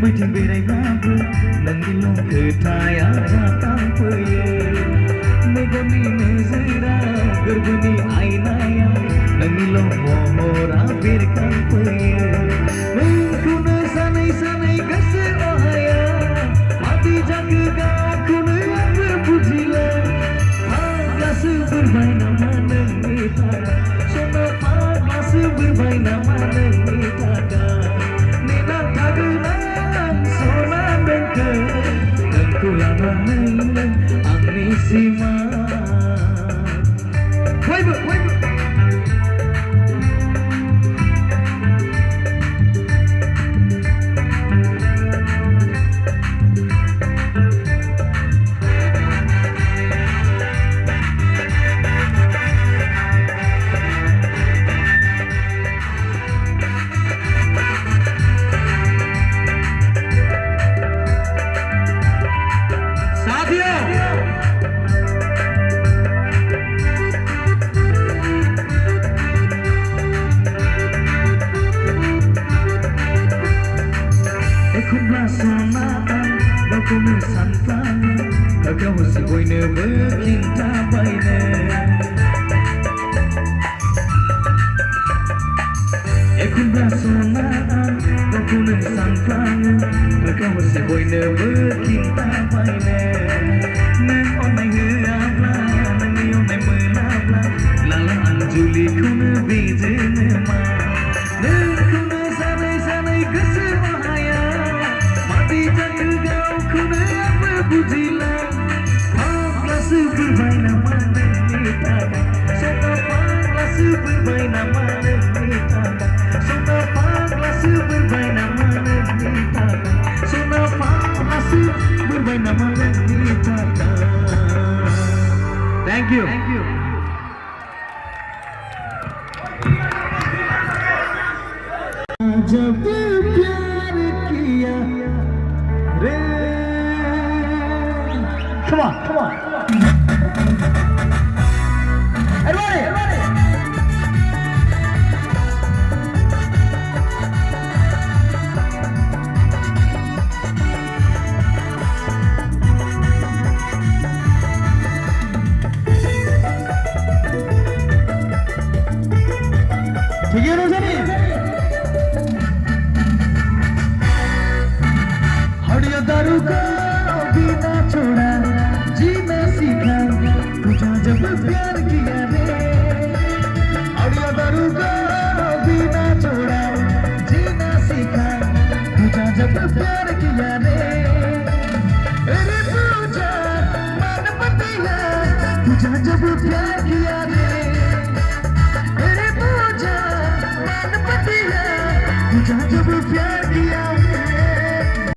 बैठे बेरायब्लाबो नोंनि लंखो थाया तांफैयो मेगननि नोजोरा गोरबोनि आयनायाव नोंनिल' महरा बेरखांफैयो नोंखौनो सानै सानै गोसो अहाया मादि जाखो गावखौनो आंबो बुजिला फाग्लासो बोरबाय नामा नोंनि थाखाय सना फाग्लासो बोरबाय नामा नोंनि थाखाय नेना थागोन आं सना नोंखौ नोंखौ लानानै नों आंनि सिमा बयबो एखनब्ला सना गावखौनो सानफ्लाङो गावसो बयनोबो खिन्थाबायनो एखनब्ला सना गावखौनो सानफ्लाङो गावसो बयनोबो खिन्थाबायनो नों अननाय होआब्ला नोंनि अननाय मोनाब्ला लाला आंजुलिखौनो बेजोंनो मा नोंखौनो सानै सानै गोसो बुझिला फाग्लासो बोरबाय नामा नोंनि थाखाय सना फाग्लासो बोरबाय नामा नोंनि थाखाय सना फाग्लासो बोरबाय नामा नोंनि थाखाय सना फाग्लासो बोरबाय नामा नोंनि थाखाय थैंक यू जब प्यार किया रे Come on. Everybody. ठीक है रोशनी हड़िया दारू का बिना छोड़ा जीना सीखा तुझा जब प्यार किया रे अड़िया दारू का बिना छोड़ा जीना सीखा तुझा जब प्यार किया रे अरे पूजा मन पतिया तुझा जब प्यार किया रे अरे पूजा मन पतिया तुझा जब प्यार किया